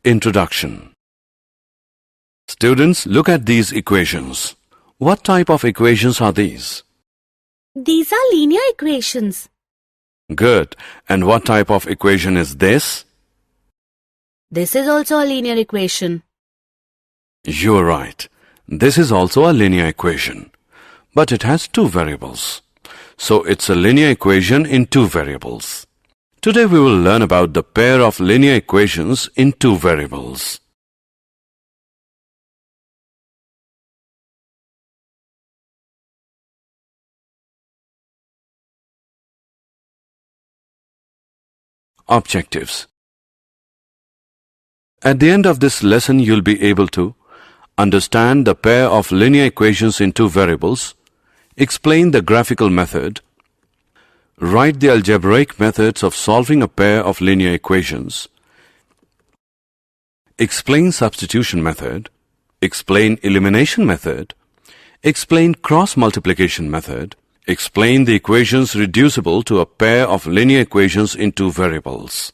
Introduction. Students, look at these equations. What type of equations are these? These are linear equations. Good. And what type of equation is this? This is also a linear equation. You're right. This is also a linear equation. But it has two variables. So it's a linear equation in two variables. Today we will learn about the pair of linear equations in two variables. Objectives. At the end of this lesson, you'll be able to understand the pair of linear equations in two variables, explain the graphical method, write the algebraic methods of solving a pair of linear equations, explain substitution method, explain elimination method, explain cross multiplication method, explain the equations reducible to a pair of linear equations in two variables.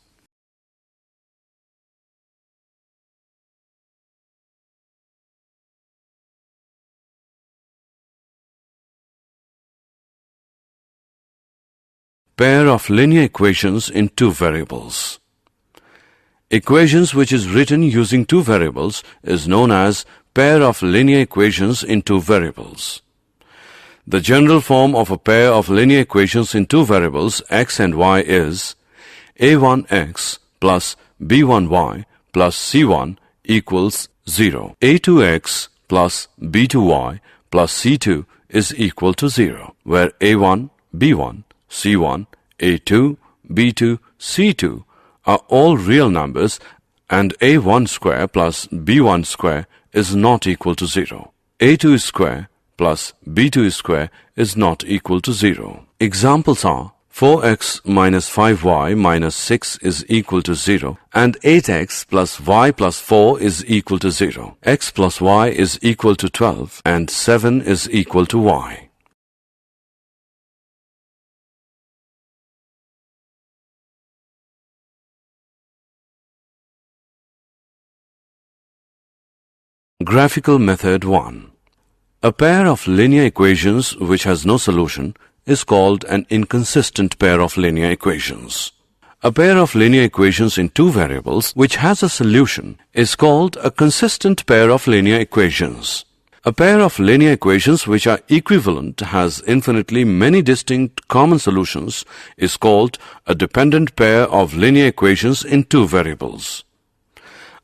Pair of linear equations in two variables. Equations which is written using two variables is known as pair of linear equations in two variables. The general form of a pair of linear equations in two variables x and y is a1x plus b1y plus c1 equals 0. a2x plus b2y plus c2 is equal to 0, where a1, b1, c1, a2, b2, c2 are all real numbers and a1 square plus b1 square is not equal to 0. a2 square plus b2 square is not equal to 0. Examples are 4x minus 5y minus 6 is equal to 0 and 8x plus y plus 4 is equal to 0. X plus y is equal to 12 and 7 is equal to y. Graphical method 1. A pair of linear equations which has no solution is called an inconsistent pair of linear equations. A pair of linear equations in two variables which has a solution is called a consistent pair of linear equations. A pair of linear equations which are equivalent has infinitely many distinct common solutions is called a dependent pair of linear equations in two variables.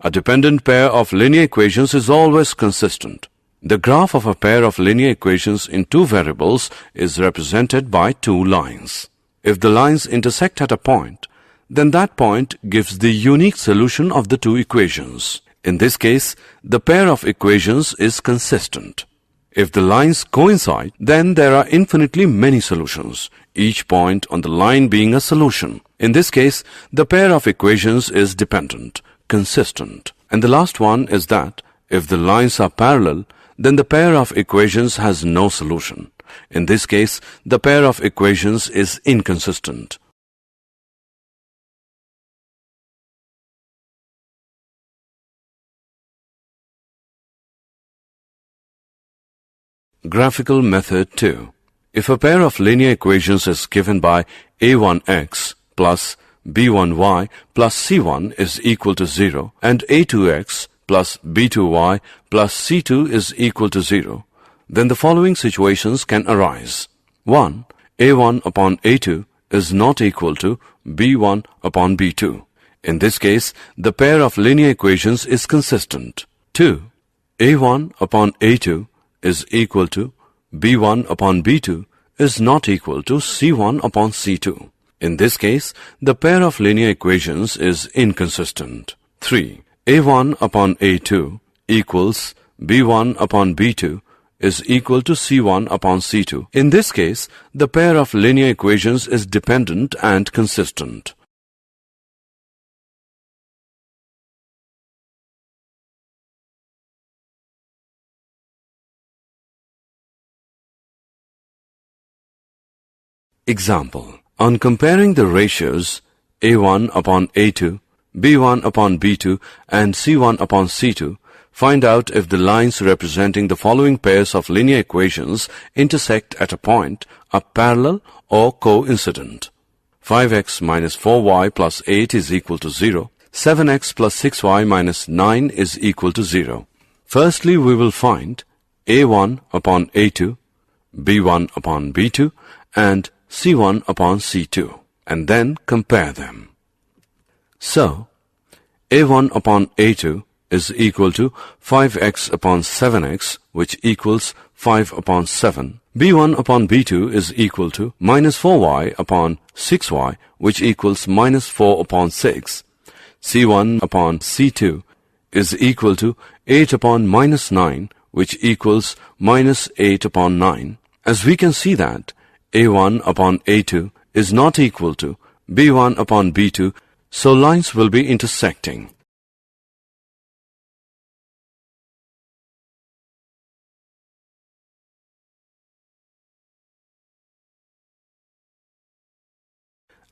A dependent pair of linear equations is always consistent. The graph of a pair of linear equations in two variables is represented by two lines. If the lines intersect at a point, then that point gives the unique solution of the two equations. In this case, the pair of equations is consistent. If the lines coincide, then there are infinitely many solutions, each point on the line being a solution. In this case, the pair of equations is dependent, consistent. And the last one is that if the lines are parallel, then the pair of equations has no solution. In this case, the pair of equations is inconsistent. Graphical method 2. If a pair of linear equations is given by a1x plus b1y plus c1 is equal to 0 and a2x plus b2y plus c2 is equal to 0, then the following situations can arise. 1. a1 upon a2 is not equal to b1 upon b2. In this case, the pair of linear equations is consistent. 2. a1 upon a2 is equal to b1 upon b2 is not equal to c1 upon c2. In this case, the pair of linear equations is inconsistent. 3. a1 upon a2 equals b1 upon b2 is equal to c1 upon c2. In this case, the pair of linear equations is dependent and consistent. Example. On comparing the ratios a1 upon a2 B1 upon B2 and C1 upon C2, find out if the lines representing the following pairs of linear equations intersect at a point are parallel or coincident. 5x minus 4y plus 8 is equal to 0. 7x plus 6y minus 9 is equal to 0. Firstly, we will find A1 upon A2, B1 upon B2, and C1 upon C2, and then compare them. So, A1 upon A2 is equal to 5x upon 7x, which equals 5 upon 7. B1 upon B2 is equal to minus 4y upon 6y, which equals minus 4 upon 6. C1 upon C2 is equal to 8 upon minus 9, which equals minus 8 upon 9. As we can see that A1 upon A2 is not equal to B1 upon B2, so lines will be intersecting.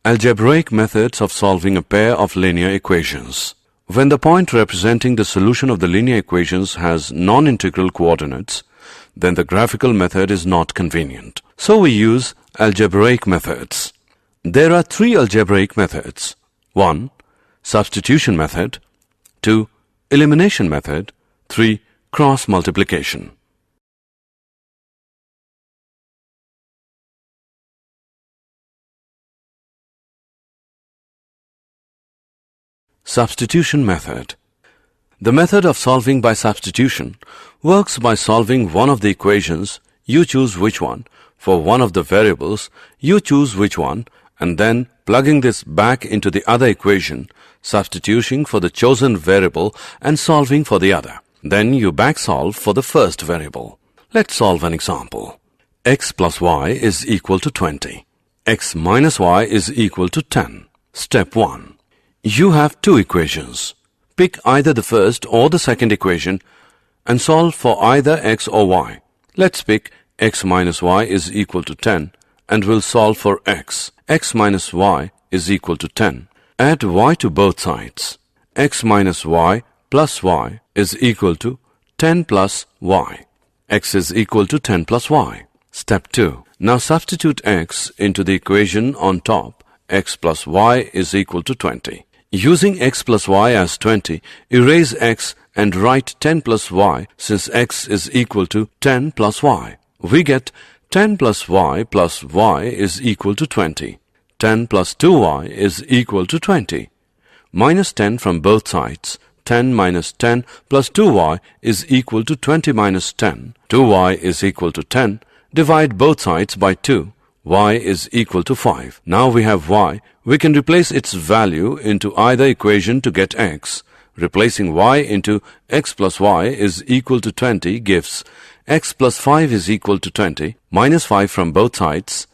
Algebraic methods of solving a pair of linear equations. When the point representing the solution of the linear equations has non-integral coordinates, then the graphical method is not convenient. So we use algebraic methods. There are three algebraic methods. 1. Substitution method. 2. Elimination method. 3. Cross multiplication. Substitution method. The method of solving by substitution works by solving one of the equations, you choose which one, for one of the variables, you choose which one, and then plugging this back into the other equation, substituting for the chosen variable and solving for the other. Then you back solve for the first variable. Let's solve an example. X plus y is equal to 20. X minus y is equal to 10. Step 1. You have two equations. Pick either the first or the second equation and solve for either x or y. Let's pick x minus y is equal to 10 and we'll solve for x. X minus y is equal to 10. Add y to both sides. X minus y plus y is equal to 10 plus y. X is equal to 10 plus y. Step 2. Now substitute x into the equation on top. X plus y is equal to 20. Using x plus y as 20, erase x and write 10 plus y since x is equal to 10 plus y. We get 10 plus y is equal to 20. 10 plus 2y is equal to 20. Minus 10 from both sides. 10 minus 10 plus 2y is equal to 20 minus 10. 2y is equal to 10. Divide both sides by 2. Y is equal to 5. Now we have y. We can replace its value into either equation to get x. Replacing y into x plus y is equal to 20 gives x plus 5 is equal to 20, minus 5 from both sides.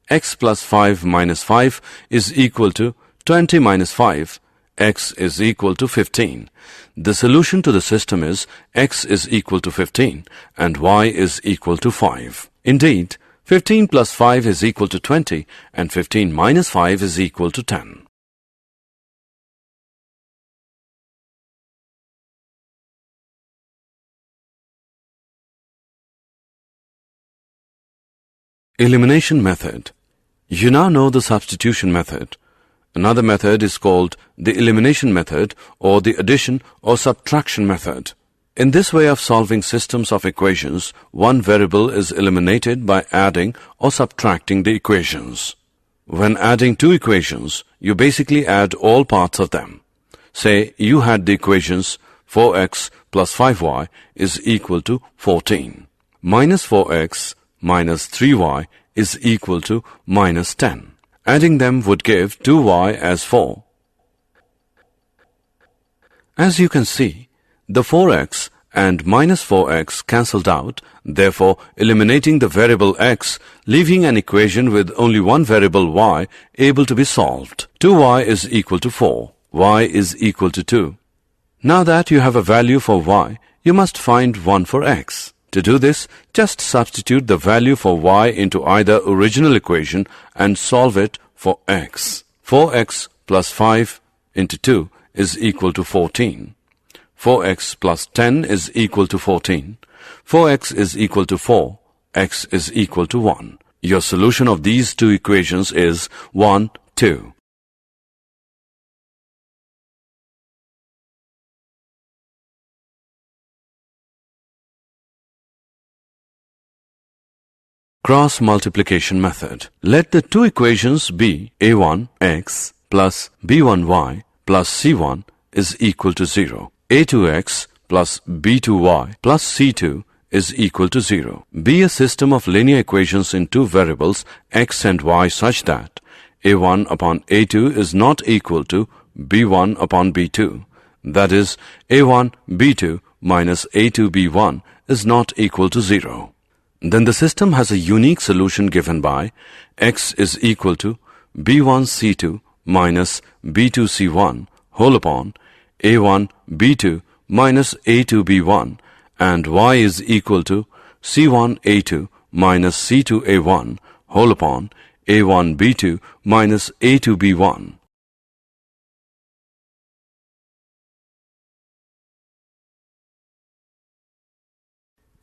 X plus 5 minus 5 is equal to 20 minus 5. X is equal to 15. The solution to the system is x is equal to 15 and y is equal to 5. Indeed, 15 plus 5 is equal to 20 and 15 minus 5 is equal to 10. Elimination method. You now know the substitution method. Another method is called the elimination method or the addition or subtraction method. In this way of solving systems of equations, one variable is eliminated by adding or subtracting the equations. When adding two equations, you basically add all parts of them. Say you had the equations 4x plus 5y is equal to 14. Minus 4x minus 3y is equal to minus 10. Adding them would give 2y as 4. As you can see, the 4x and minus 4x cancelled out, therefore eliminating the variable x, leaving an equation with only one variable y able to be solved. 2y is equal to 4. Y is equal to 2. Now that you have a value for y, you must find one for x. To do this, just substitute the value for y into either original equation and solve it for x. 4x plus 5 into 2 is equal to 14. 4x plus 10 is equal to 14. 4x is equal to 4. X is equal to 1. Your solution of these two equations is 1, 2. Cross multiplication method. Let the two equations be a1x plus b1y plus c1 is equal to 0. a2x plus b2y plus c2 is equal to 0. Be a system of linear equations in two variables x and y such that a1 upon a2 is not equal to b1 upon b2. That is, a1 b2 minus a2 b1 is not equal to 0. Then the system has a unique solution given by x is equal to b1 c2 minus b2 c1 whole upon a1 b2 minus a2 b1 and y is equal to c1 a2 minus c2 a1 whole upon a1 b2 minus a2 b1.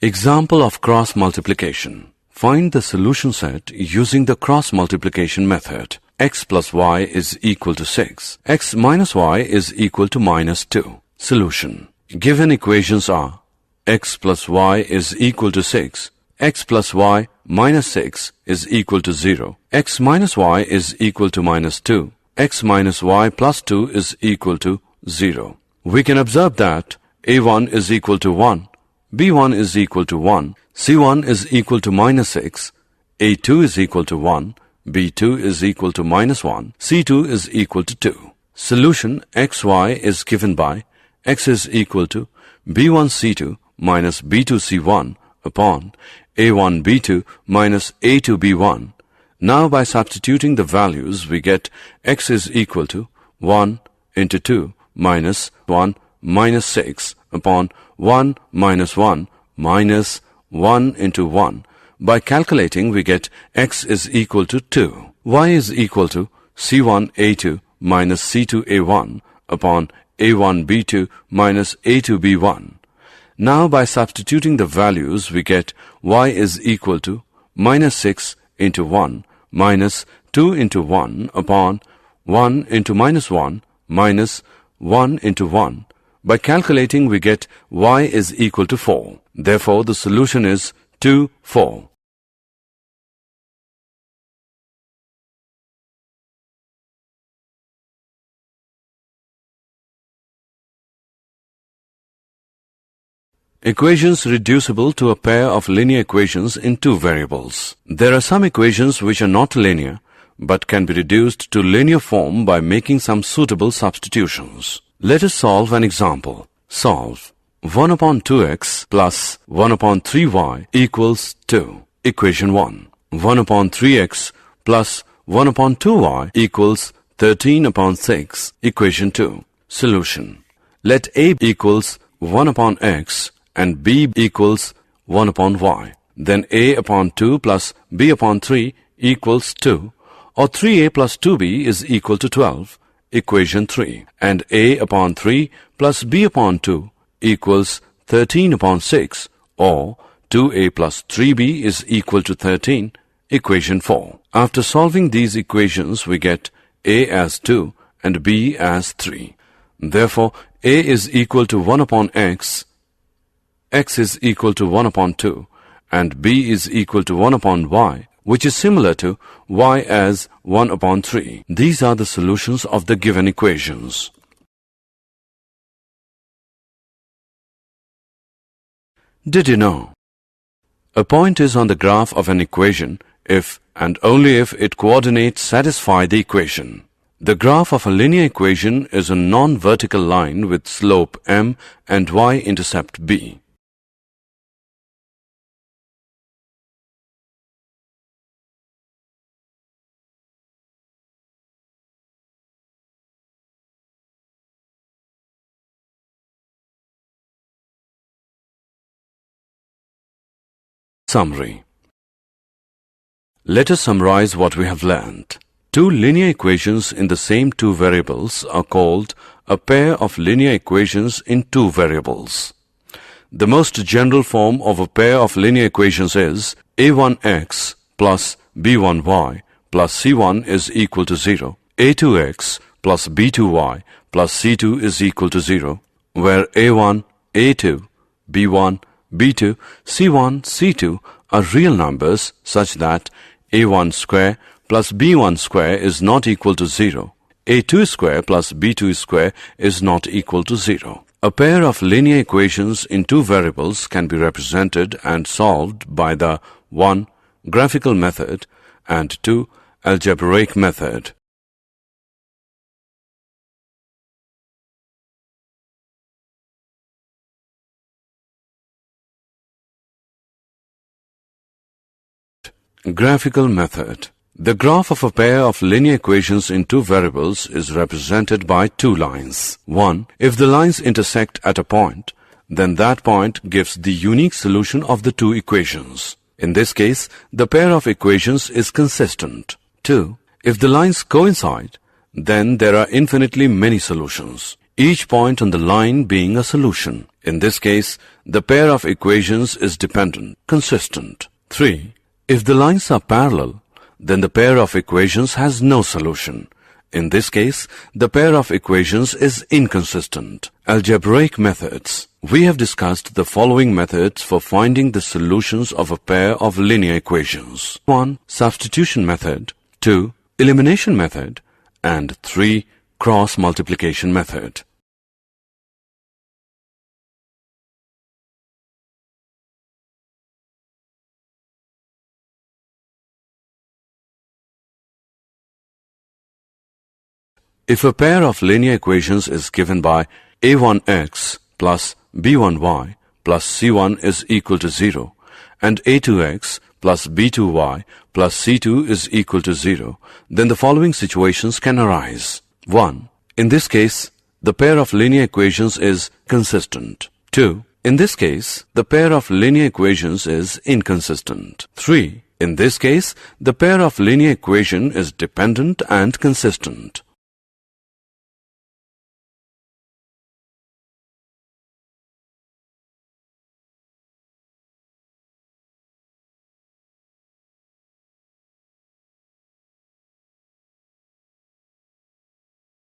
Example of cross multiplication. Find the solution set using the cross multiplication method. X plus y is equal to 6. X minus y is equal to minus 2. Solution. Given equations are x plus y is equal to 6. X plus y minus 6 is equal to 0. X minus y is equal to minus 2. X minus y plus 2 is equal to 0. We can observe that a1 is equal to 1. b1 is equal to 1, c1 is equal to minus 6, a2 is equal to 1, b2 is equal to minus 1, c2 is equal to 2. Solution xy is given by x is equal to b1 c2 minus b2 c1 upon a1 b2 minus a2 b1. Now by substituting the values we get x is equal to 1 into 2 minus 1 minus 6 upon 1 minus 1 minus 1 into 1. By calculating we get x is equal to 2. Y is equal to c1 a2 minus c2 a1 upon a1 b2 minus a2 b1. Now by substituting the values we get y is equal to minus 6 into 1 minus 2 into 1 upon 1 into minus 1 minus 1 into 1. By calculating we get y is equal to 4. Therefore the solution is 2, 4. Equations reducible to a pair of linear equations in two variables. There are some equations which are not linear but can be reduced to linear form by making some suitable substitutions. Let us solve an example. Solve 1 upon 2x plus 1 upon 3y equals 2. Equation 1. 1 upon 3x plus 1 upon 2y equals 13 upon 6. Equation 2. Solution. Let a equals 1 upon x and b equals 1 upon y. Then a upon 2 plus b upon 3 equals 2, or 3a plus 2b is equal to 12. Equation 3. And a upon 3 plus b upon 2 equals 13 upon 6, or 2a plus 3b is equal to 13. Equation 4. After solving these equations we get a as 2 and b as 3. Therefore a is equal to 1 upon x, x is equal to 1 upon 2, and b is equal to 1 upon y, which is similar to y as 1 upon 3. These are the solutions of the given equations. Did you know? A point is on the graph of an equation if and only if its coordinates satisfy the equation. The graph of a linear equation is a non-vertical line with slope m and y-intercept b. Summary. Let us summarize what we have learned. Two linear equations in the same two variables are called a pair of linear equations in two variables. The most general form of a pair of linear equations is a1x plus b1y plus c1 is equal to 0. a2x plus b2y plus c2 is equal to 0, where a1, a2, b1, b2, c1, c2 are real numbers such that a1 square plus b1 square is not equal to 0. a2 square plus b2 square is not equal to 0. A pair of linear equations in two variables can be represented and solved by the 1. Graphical method and 2. Algebraic method. Graphical method. The graph of a pair of linear equations in two variables is represented by two lines. 1. If the lines intersect at a point, then that point gives the unique solution of the two equations. In this case, the pair of equations is consistent. 2. If the lines coincide, then there are infinitely many solutions, each point on the line being a solution. In this case, the pair of equations is dependent, consistent. 3. If the lines are parallel, then the pair of equations has no solution. In this case, the pair of equations is inconsistent. Algebraic methods. We have discussed the following methods for finding the solutions of a pair of linear equations. 1. Substitution method. 2. Elimination method. And 3. Cross multiplication method. If a pair of linear equations is given by a1x plus b1y plus c1 is equal to 0 and a2x plus b2y plus c2 is equal to 0, then the following situations can arise. 1. In this case, the pair of linear equations is consistent. 2. In this case, the pair of linear equations is inconsistent. 3. In this case, the pair of linear equation is dependent and consistent.